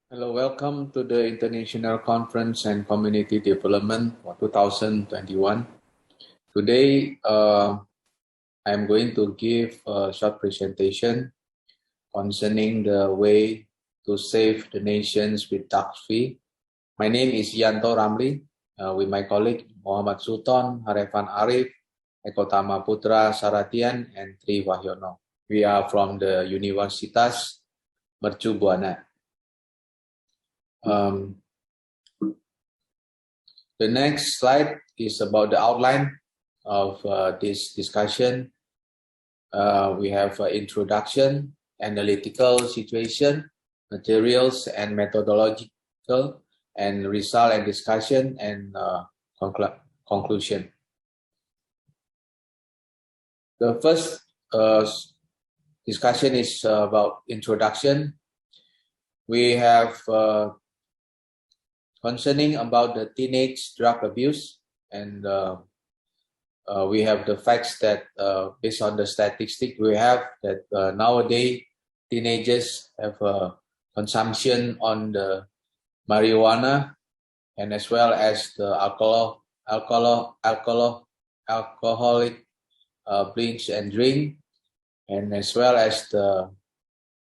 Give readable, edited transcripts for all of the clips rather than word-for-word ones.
Hello, welcome to the International Conference and Community Development for 2021. Today, I'm going to give a short presentation concerning the way to save the nations with tax-free. My name is Yanto Ramli, with my colleague Muhammad Sultan, Harefan Arif, Eko Tama Putra Saratian, and Tri Wahyono. We are from the Universitas Mercu Buana. The next slide is about the outline of this discussion. We have introduction, analytical situation, materials and methodological, and result and discussion, and conclusion. The first discussion is about introduction. We have concerning about the teenage drug abuse, and we have the facts that based on the statistic we have that nowadays teenagers have consumption on the marijuana and as well as the alcoholic drinks and drink, and as well as the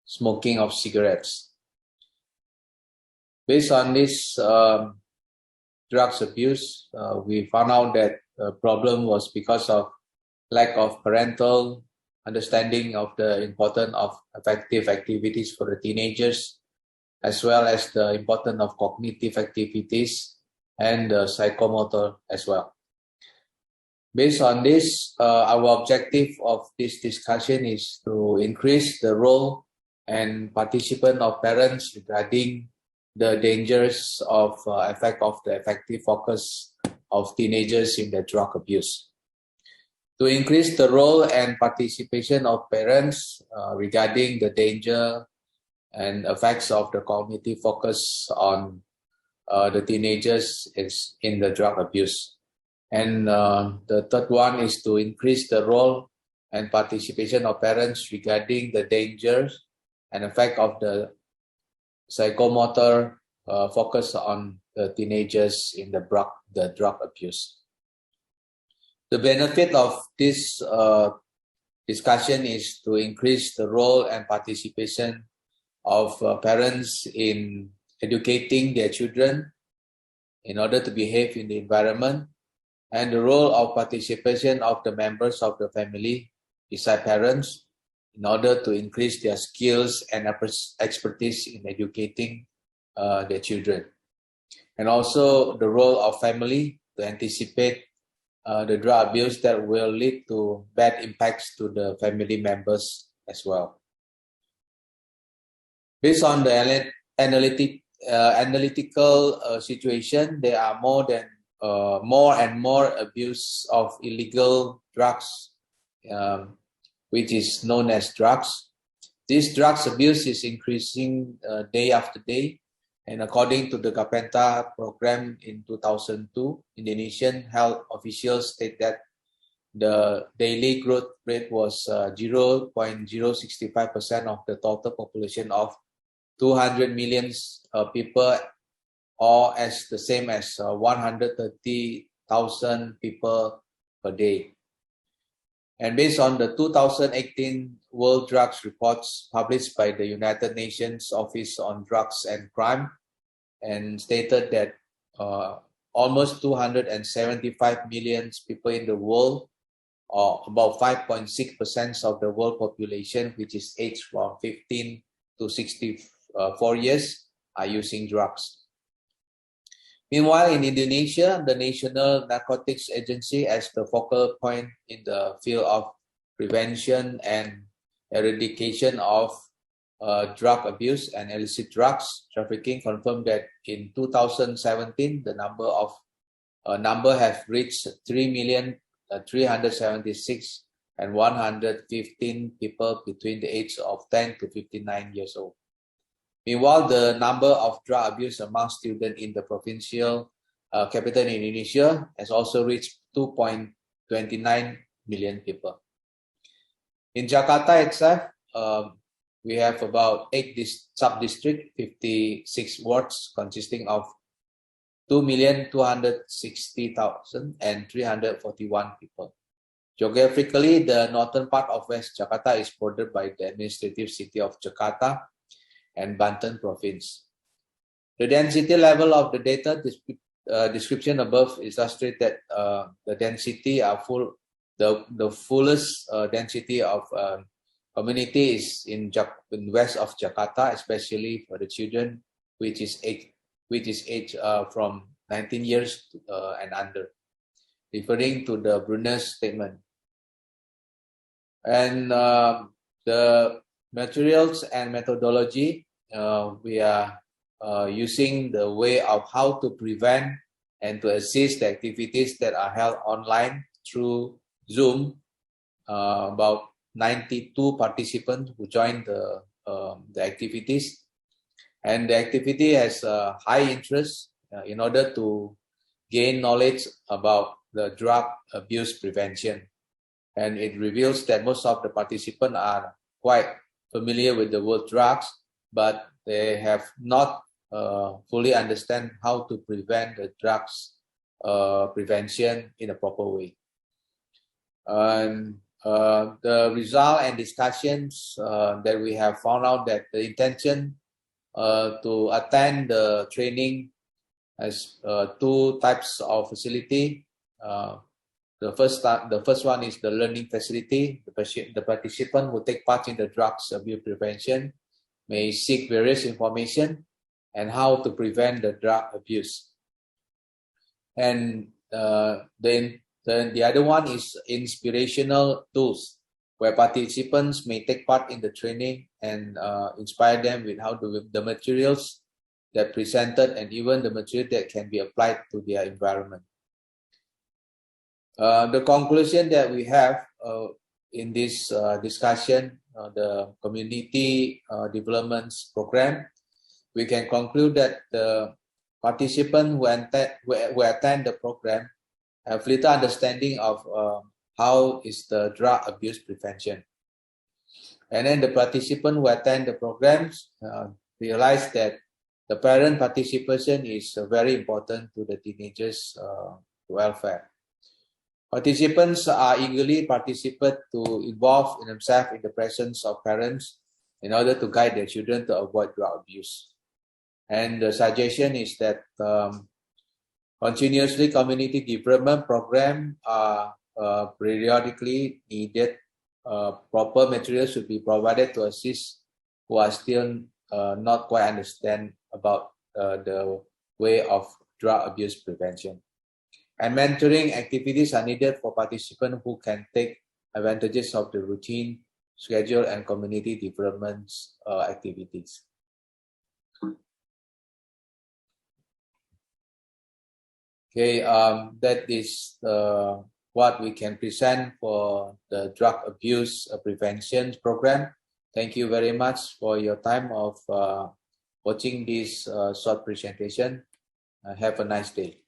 smoking of cigarettes. Based on this drugs abuse, we found out that the problem was because of lack of parental understanding of the importance of effective activities for the teenagers, as well as the importance of cognitive activities and psychomotor as well. Based on this, our objective of this discussion is to increase the role and participation of parents regarding the dangers of effect of the effective focus of teenagers in the drug abuse. To increase the role and participation of parents regarding the danger and effects of the cognitive focus on the teenagers is in the drug abuse. And the third one is to increase the role and participation of parents regarding the dangers and effect of the psychomotor focus on the teenagers in the drug abuse. The benefit of this discussion is to increase the role and participation of parents in educating their children in order to behave in the environment, and the role of participation of the members of the family beside parents in order to increase their skills and expertise in educating their children. And also the role of family to anticipate the drug abuse that will lead to bad impacts to the family members as well. Based on the analytical situation, there are more and more abuse of illegal drugs, which is known as drugs. This drugs abuse is increasing day after day, and according to the Gapenta program in 2002, Indonesian health officials state that the daily growth rate was 0.065% of the total population of 200 million people, or as the same as 130,000 people per day. And based on the 2018 World Drugs Reports published by the United Nations Office on Drugs and Crime, and stated that almost 275 million people in the world, or about 5.6% of the world population, which is aged from 15 to 64 years, are using drugs. Meanwhile, in Indonesia, the National Narcotics Agency, as the focal point in the field of prevention and eradication of drug abuse and illicit drugs trafficking, confirmed that in 2017, the number has reached 3,376,115 people between the age of 10 to 59 years old. Meanwhile, the number of drug abuse among students in the provincial capital in Indonesia has also reached 2.29 million people. In Jakarta itself, we have about 8 sub-districts, 56 wards consisting of 2,260,341 people. Geographically, the northern part of West Jakarta is bordered by the administrative city of Jakarta and Banten province. The density level of the data description above illustrates that the density are the fullest density of community is in west of Jakarta, especially for the children, which is age from 19 years and under, referring to the Brunner's statement. And the materials and methodology, we are using the way of how to prevent and to assist the activities that are held online through Zoom. About 92 participants who joined the activities, and the activity has high interest in order to gain knowledge about the drug abuse prevention. And it reveals that most of the participants are quite familiar with the word drugs, but they have not fully understand how to prevent the drugs prevention in a proper way. And the result and discussions that we have found out that the intention to attend the training has two types of facility. The first one is the learning facility. The participant who take part in the drugs abuse prevention may seek various information and how to prevent the drug abuse. And then the other one is inspirational tools, where participants may take part in the training and inspire them with how the materials that presented and even the material that can be applied to their environment. The conclusion that we have in this discussion, the community development program, we can conclude that the participants who attend the program have little understanding of how is the drug abuse prevention. And then the participants who attend the programs realize that the parent participation is very important to the teenagers' welfare. Participants are eagerly participate to involve in themselves in the presence of parents in order to guide their children to avoid drug abuse. And the suggestion is that continuously community development program are periodically needed. Proper materials should be provided to assist who are still not quite understand about the way of drug abuse prevention. And mentoring activities are needed for participants who can take advantages of the routine, schedule, and community development activities. Okay, that is what we can present for the drug abuse prevention program. Thank you very much for your time of watching this short presentation. Have a nice day.